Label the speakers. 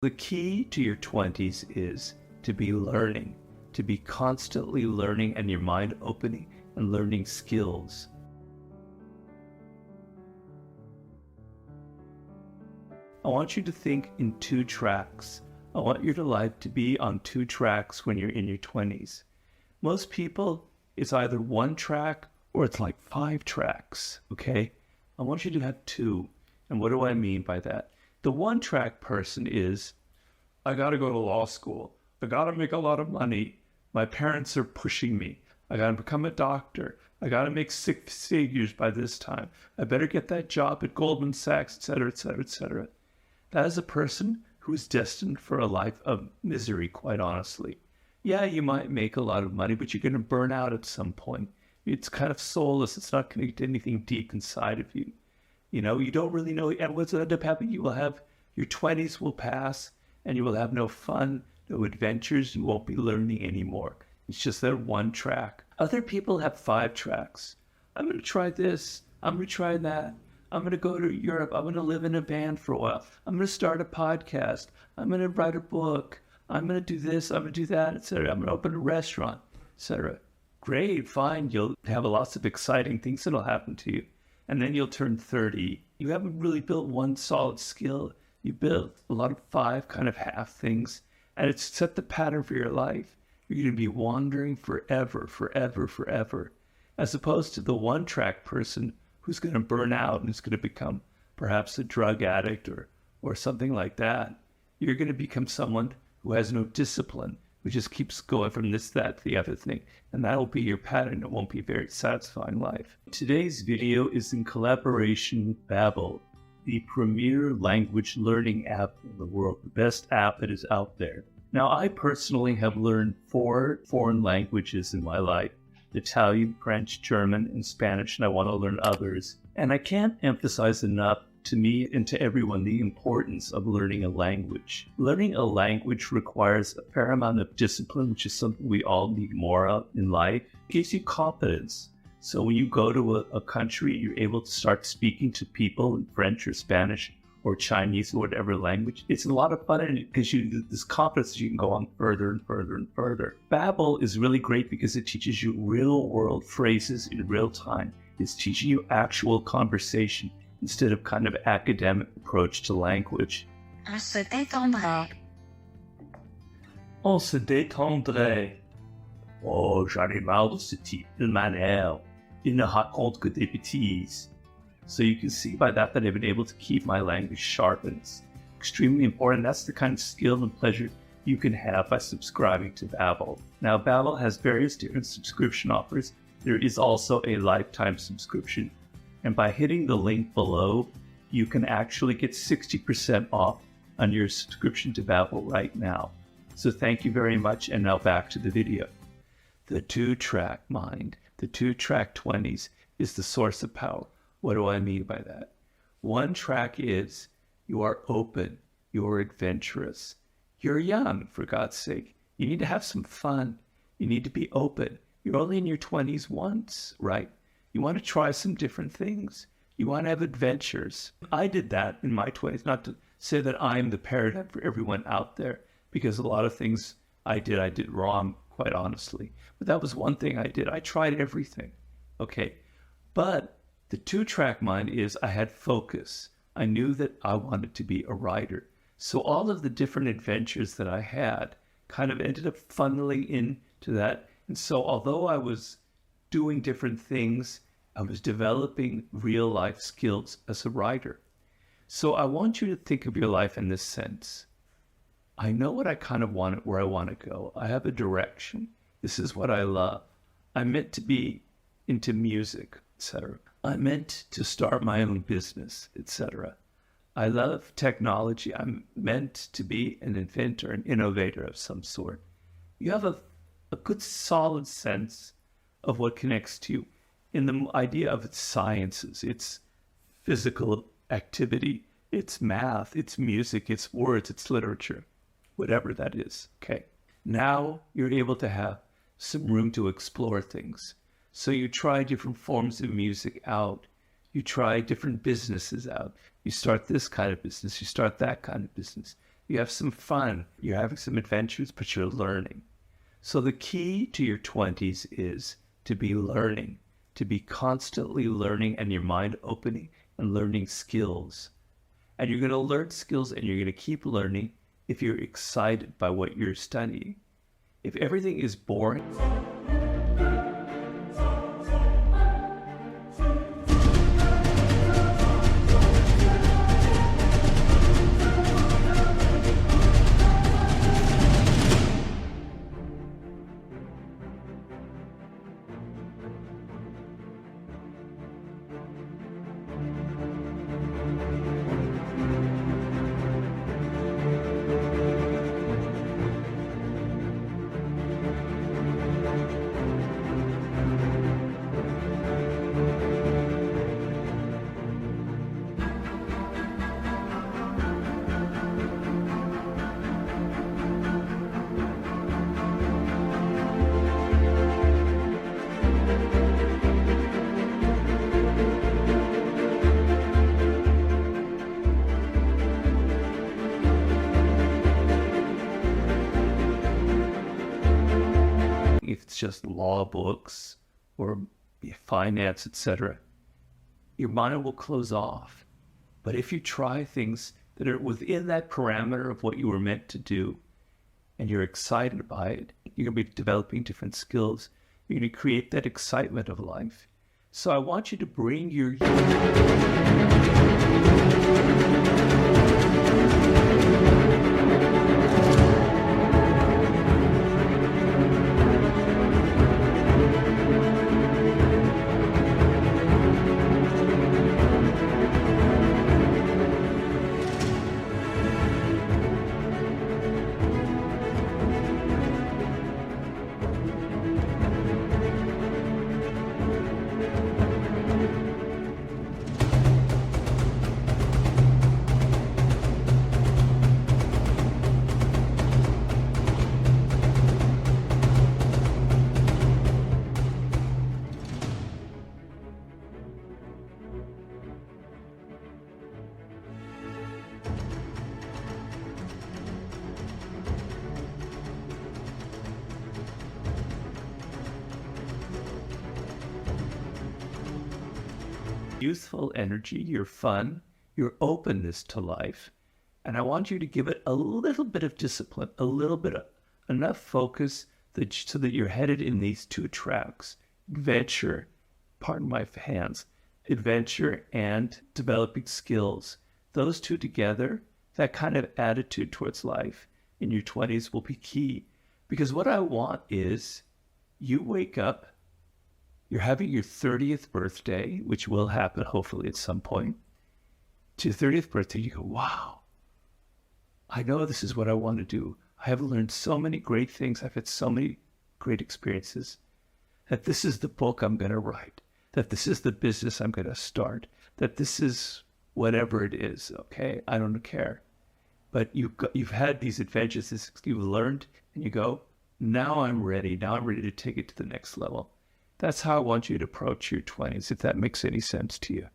Speaker 1: The key to your 20s is to be learning, to be constantly learning and your mind opening and learning skills. I want you to think in 2 tracks. I want your life to be on 2 tracks when you're in your 20s. Most people, it's either 1 track or it's like 5 tracks, okay? I want you to have 2. And what do I mean by that? The 1 track person is, I got to go to law school. I got to make a lot of money. My parents are pushing me. I got to become a doctor. I got to make 6 figures by this time. I better get that job at Goldman Sachs, etc., etc., etc. That is a person who is destined for a life of misery, quite honestly. Yeah, you might make a lot of money, but you're going to burn out at some point. It's kind of soulless. It's not going to get anything deep inside of you. You know, you don't really know. And what's going to end up happening, you will have, your 20s will pass, and you will have no fun, no adventures. You won't be learning anymore. It's just that 1 track. Other people have 5 tracks. I'm going to try this. I'm going to try that. I'm going to go to Europe. I'm going to live in a band for a while. I'm going to start a podcast. I'm going to write a book. I'm going to do this. I'm going to do that, etc. I'm going to open a restaurant, etc. Great, fine. You'll have lots of exciting things that'll happen to you. And then you'll turn 30. You haven't really built 1 solid skill. You built a lot of 5 kind of half things. And it's set the pattern for your life. You're going to be wandering forever, forever, forever. As opposed to the 1 track person who's going to burn out and is going to become perhaps a drug addict or something like that. You're going to become someone who has no discipline, who just keeps going from this, that, to the other thing. And that'll be your pattern. It won't be a very satisfying life. Today's video is in collaboration with Babbel, the premier language learning app in the world, the best app that is out there. Now, I personally have learned 4 foreign languages in my life: Italian, French, German, and Spanish, and I want to learn others. And I can't emphasize enough to me and to everyone the importance of learning a language. Learning a language requires a fair amount of discipline, which is something we all need more of in life. It gives you confidence. So when you go to a country, you're able to start speaking to people in French or Spanish or Chinese or whatever language. It's a lot of fun, and it gives you this confidence that you can go on further and further and further. Babbel is really great because it teaches you real-world phrases in real time. It's teaching you actual conversation instead of kind of academic approach to language.
Speaker 2: On se détendrait.
Speaker 1: On se détendrait. Oh, j'en ai marre de ce type de manière. Il ne raconte que des bêtises. So you can see by that I've been able to keep my language sharp, and it's extremely important. That's the kind of skill and pleasure you can have by subscribing to Babbel. Now, Babbel has various different subscription offers. There is also a lifetime subscription. And by hitting the link below, you can actually get 60% off on your subscription to Babbel right now. So thank you very much, and now back to the video. The 2-track mind, the 2-track 20s, is the source of power. What do I mean by that? 1 track is you are open, you're adventurous. You're young, for God's sake. You need to have some fun. You need to be open. You're only in your 20s once, right? You want to try some different things. You want to have adventures. I did that in my 20s, not to say that I'm the paradigm for everyone out there, because a lot of things I did wrong, quite honestly. But that was one thing I did. I tried everything, okay? But the 2-track mind is I had focus. I knew that I wanted to be a writer. So all of the different adventures that I had kind of ended up funneling into that. And so although I was doing different things, I was developing real life skills as a writer. So I want you to think of your life in this sense. I know what I kind of want, where I want to go. I have a direction. This is what I love. I'm meant to be into music, etc. I'm meant to start my own business, etc. I love technology. I'm meant to be an inventor, an innovator of some sort. You have a good solid sense of what connects to you in the idea of its sciences, its physical activity, its math, its music, its words, its literature, whatever that is. Okay. Now you're able to have some room to explore things. So you try different forms of music out. You try different businesses out. You start this kind of business. You start that kind of business. You have some fun. You're having some adventures, but you're learning. So the key to your 20s is to be learning, to be constantly learning and your mind opening and learning skills. And you're going to learn skills and you're going to keep learning if you're excited by what you're studying. If everything is boring, if it's just law books or finance, etc., your mind will close off. But if you try things that are within that parameter of what you were meant to do, and you're excited by it, you're going to be developing different skills. You're going to create that excitement of life. So I want you to bring your youthful energy, your fun, your openness to life. And I want you to give it a little bit of discipline, a little bit of enough focus so that you're headed in these two tracks. Adventure, pardon my hands, adventure and developing skills. Those two together, that kind of attitude towards life in your 20s will be key. Because what I want is you wake up, you're having your 30th birthday, which will happen hopefully at some point. To your 30th birthday, you go, wow, I know this is what I want to do. I have learned so many great things. I've had so many great experiences that this is the book I'm going to write, that this is the business I'm going to start, that this is whatever it is, okay? I don't care. But you've had these adventures, you've learned, and you go, now I'm ready. Now I'm ready to take it to the next level. That's how I want you to approach your 20s, if that makes any sense to you.